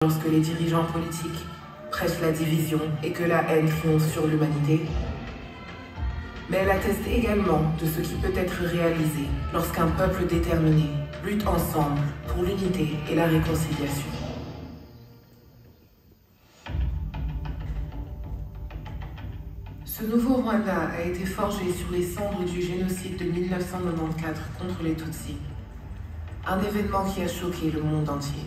Lorsque les dirigeants politiques prêchent la division et que la haine triomphe sur l'humanité, mais elle atteste également de ce qui peut être réalisé lorsqu'un peuple déterminé lutte ensemble pour l'unité et la réconciliation. Ce nouveau Rwanda a été forgé sur les cendres du génocide de 1994 contre les Tutsis, un événement qui a choqué le monde entier.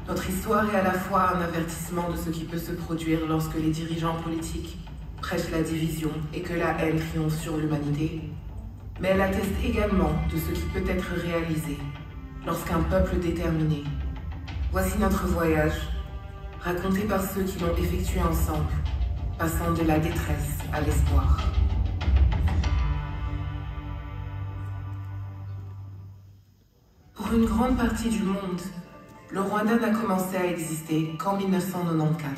Notre histoire est à la fois un avertissement de ce qui peut se produire lorsque les dirigeants politiques prêchent la division et que la haine triomphe sur l'humanité, mais elle atteste également de ce qui peut être réalisé lorsqu'un peuple déterminé. Voici notre voyage, raconté par ceux qui l'ont effectué ensemble, passant de la détresse à l'espoir. Pour une grande partie du monde, le Rwanda n'a commencé à exister qu'en 1994.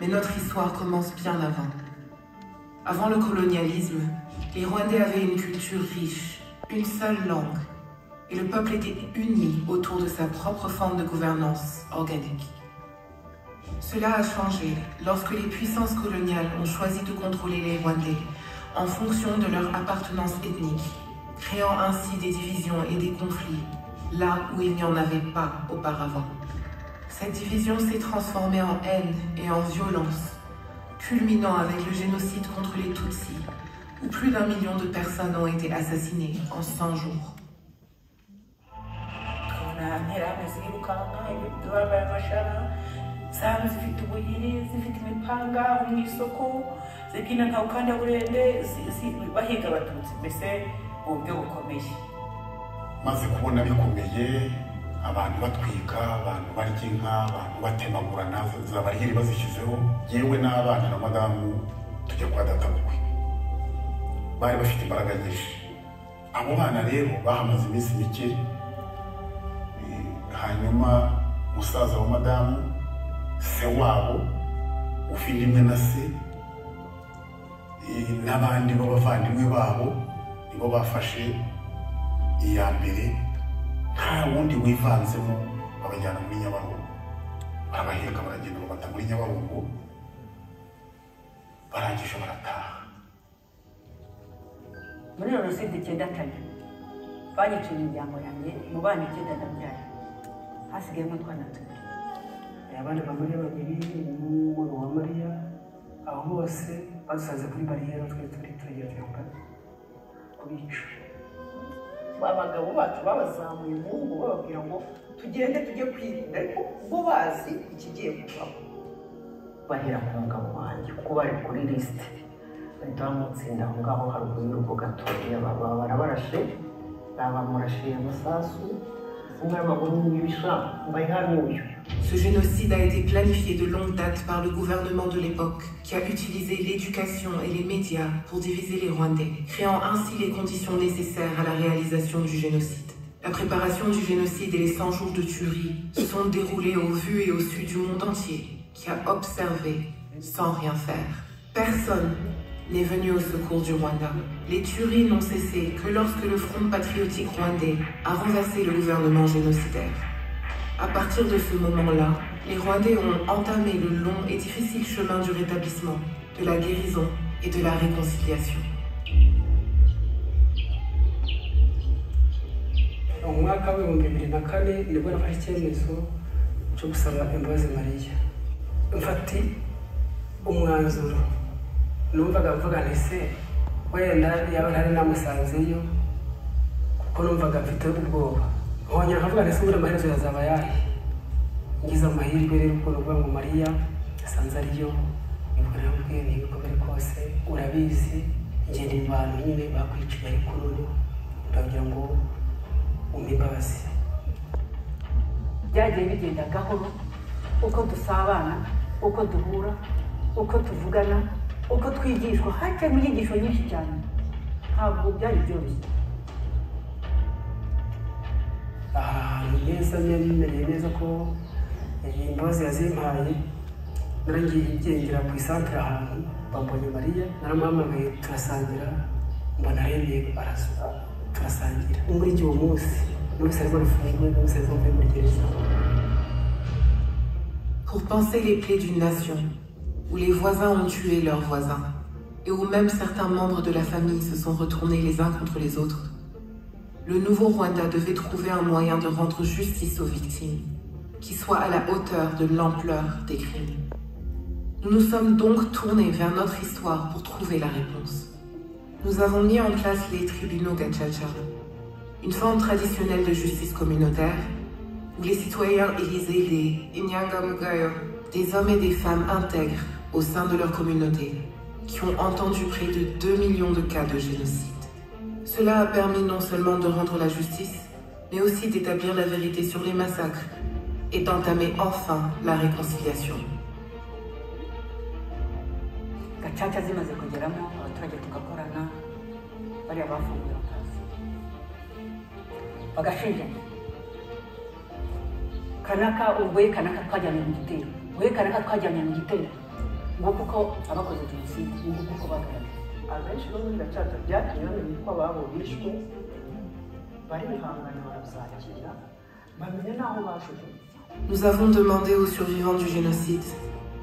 Mais notre histoire commence bien avant. Avant le colonialisme, les Rwandais avaient une culture riche, une seule langue, et le peuple était uni autour de sa propre forme de gouvernance organique. Cela a changé lorsque les puissances coloniales ont choisi de contrôler les Rwandais en fonction de leur appartenance ethnique, créant ainsi des divisions et des conflits là où il n'y en avait pas auparavant. Cette division s'est transformée en haine et en violence, culminant avec le génocide contre les Tutsis, où plus d'1 million de personnes ont été assassinées en 100 jours. maze kubona bikomeye abantu batwika abantu barya inka abantu batemagurana zabariheri bazishyizeho yewe n'abana na madamu tujya kwa databukwe bari bafite imbaraga nyinshi. Abo bana rero bahamaze iminsi mike, hanyuma musaza wa madamu se wabo ufite imwe na se n'abandi b'abavandimwe babo nibo bafashe iya mbere, nta wundi wivanzemo, babajyana muri Nyabarongo, barabaheka baragenda babata muri Nyabarongo, barangije barataha. Muri Jenoside 94 banyiciye imiryango yanjye mu bana 9 ndabyaye, hasigayemo utwana 2. Abandi bagore babiri n'umugabo wa Mariya, aho bose basanze kuri bariyeri turi kubica. Abagabo bacu babazamuye umuhungu bababwira ngo tugende tujye kwirinda, ariko bo bazi ikigiye kubaho. Bahera ku mugabo wanjye kuko bari kuri lisite, bahita bamutsinda aho ngaho haruguru y'urugo gatoya, barabarashe, bamurashiye amasasu, umwe amaguru y'ibisha bayihanuye. Ce génocide a été planifié de longue date par le gouvernement de l'époque, qui a utilisé l'éducation et les médias pour diviser les Rwandais, créant ainsi les conditions nécessaires à la réalisation du génocide. La préparation du génocide et les 100 jours de tuerie se sont déroulés au vu et au su du monde entier, qui a observé sans rien faire. Personne n'est venu au secours du Rwanda. Les tueries n'ont cessé que lorsque le Front patriotique rwandais a renversé le gouvernement génocidaire. À partir de ce moment-là, les Rwandais ont entamé le long et difficile chemin du rétablissement, de la guérison et de la réconciliation. Mu mwaka wa 2004 nibwo nafashe icyemezo cyo gusaba imbabazi Mariya. Mfati umwanzuro numvaga mvuga nese wenda yaba ntari namusanzeyo kuko numvaga mfite ubwoba. Nkongera nkavuga nese muri amaherezo yazaba yahe. Ngize amahirwe rero ko nuvuga ngo Mariya asanze ariyo, nibwo namubwiye niko biri kose urabizi ngende imbantu nyine bakwiciye ariko none ndagira ngo umimbabazi. Byagiye bigenda gahoro, uko dusabana, uko duhura, uko tuvugana, uko twigishwa, hacamo inyigisho nyinshi cyane, ntabwo byari byoroshye. Neza namenye neza ko imbabazi yazimpaye, narangiye ngendera ku isantere ahantu bambonye Mariya, naramuhamagaye turasangira, mbona aremeye turasangira. Muri icyo munsi n'umusaruro w'ifunguro n'umusaruro w'umugereza pour panser les plaies d'une nation, où les voisins ont tué leurs voisins, et où même certains membres de la famille se sont retournés les uns contre les autres, le nouveau Rwanda devait trouver un moyen de rendre justice aux victimes, qui soit à la hauteur de l'ampleur des crimes. Nous nous sommes donc tournés vers notre histoire pour trouver la réponse. Nous avons mis en place les tribunaux Gacaca, une forme traditionnelle de justice communautaire, où les citoyens élisaient les Inyangamugayo, des hommes et des femmes intègres au sein de leur communauté, qui ont entendu près de 2 millions de cas de génocide. Cela a permis non seulement de rendre la justice, mais aussi d'établir la vérité sur les massacres et d'entamer enfin la réconciliation. Gacaca zimaze kugeramo abaturage tugakorana bariya bafunguye akazi bagashinjanya kanaka ubwo kanaka twajyanye mu gitero we kanaka twajyanye mu gitero ngo kuko abakoze jenoside ngo kuko bagaragaye abenshi bo muri Gacaca byatumye bamenya ko ababo bishwe bari bihangana barazakira bamenya n'aho bashuje. Nous avons demandé aux survivants du génocide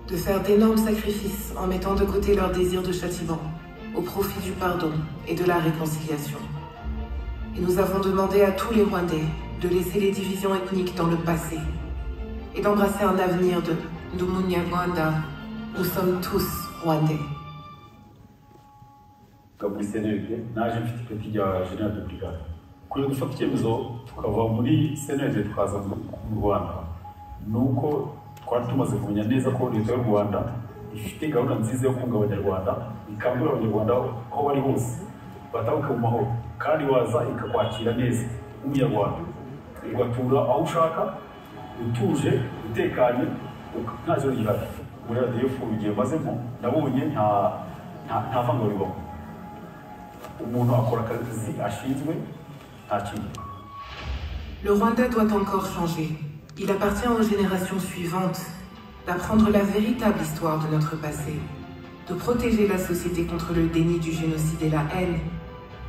de faire d'énormes sacrifices en mettant de côté leur désir de châtiment au profit du pardon et de la réconciliation. Et nous avons demandé à tous les Rwandais de laisser les divisions ethniques dans le passé et d'embrasser un avenir de Ndumunyarwanda. Nous sommes tous Rwandais. Muri CNLD naje mfite ipeti rya General de Brigade. Kuyo dufata icyemezo tukava muri CNLD tukaza mu Rwanda nuko twari tumaze kumenya neza ko leta y'u Rwanda ifite gahunda nziza yo kunga Abanyarwanda, ikangurira Abanyarwanda aho bari hose batabuke mu mahoro, kandi waza ikakwakira neza umunyarwanda ugatura aho ushaka utuje utekanye nta kibazo gihari. Muri ADF ugiye mazemo nabonye nta vangura ribaho, umuntu akora akazi ashinzwe nta kintu. Le Rwanda doit encore changer. Il appartient aux générations suivantes d'apprendre la véritable histoire de notre passé, de protéger la société contre le déni du génocide et la haine,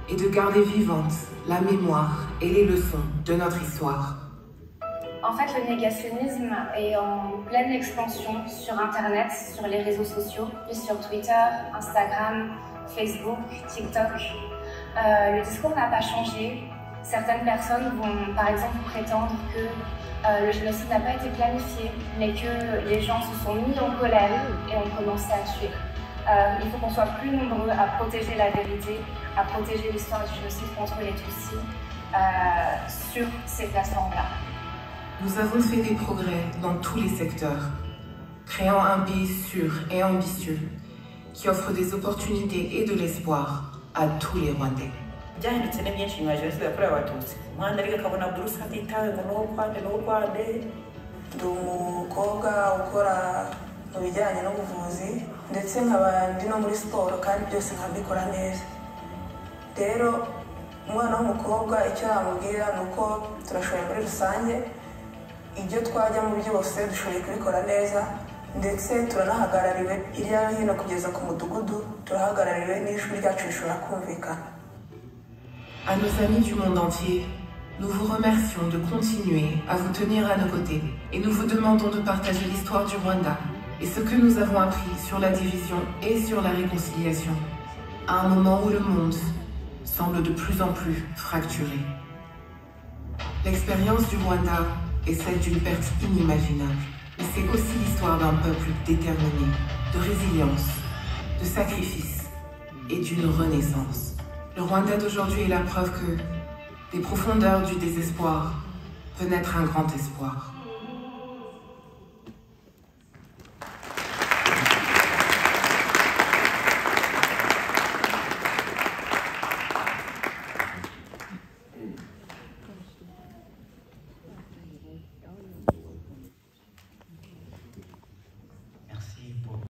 et de garder vivante la mémoire et les leçons de notre histoire. En fait, le négationnisme est en pleine expansion sur Internet, sur les réseaux sociaux, puis sur Twitter, Instagram, Facebook, TikTok. Le discours n'a pas changé. Certaines personnes vont par exemple prétendre que le génocide n'a pas été planifié, mais que les gens se sont mis en colère et ont commencé à tuer. Il faut qu'on soit plus nombreux à protéger la vérité, à protéger l'histoire du génocide contre les Tutsis sur ces plateformes-là. Nous avons fait des progrès dans tous les secteurs, créant un pays sûr et ambitieux qui offre des opportunités et de l'espoir à tous les Rwandais. byahindutse ni byinshi nyuma ya jenoside yakorewe abatutsi. Umwana ariko akabona buruse atitawe ngo n'Urwanda ndi umukobwa ukora mu bijyanye n'ubuvuzi ndetse nkaba ndi no muri siporo kandi byose nkabikora neza. Rero umwana w'umukobwa icyo yamubwira ni uko turashoboye muri rusange, ibyo twajyamo byose dushoboye kubikora neza, ndetse turanahagarariwe hirya no hino kugeza ku mudugudu, turahagarariwe n'ijwi ryacu rishobora kumvikana. À nos amis du monde entier, nous vous remercions de continuer à vous tenir à nos côtés et nous vous demandons de partager l'histoire du Rwanda et ce que nous avons appris sur la division et sur la réconciliation, à un moment où le monde semble de plus en plus fracturé. L'expérience du Rwanda est celle d'une perte inimaginable, mais c'est aussi l'histoire d'un peuple déterminé, de résilience, de sacrifice et d'une renaissance. Le Rwanda d'aujourd'hui est la preuve que, des profondeurs du désespoir, peut naître un grand espoir.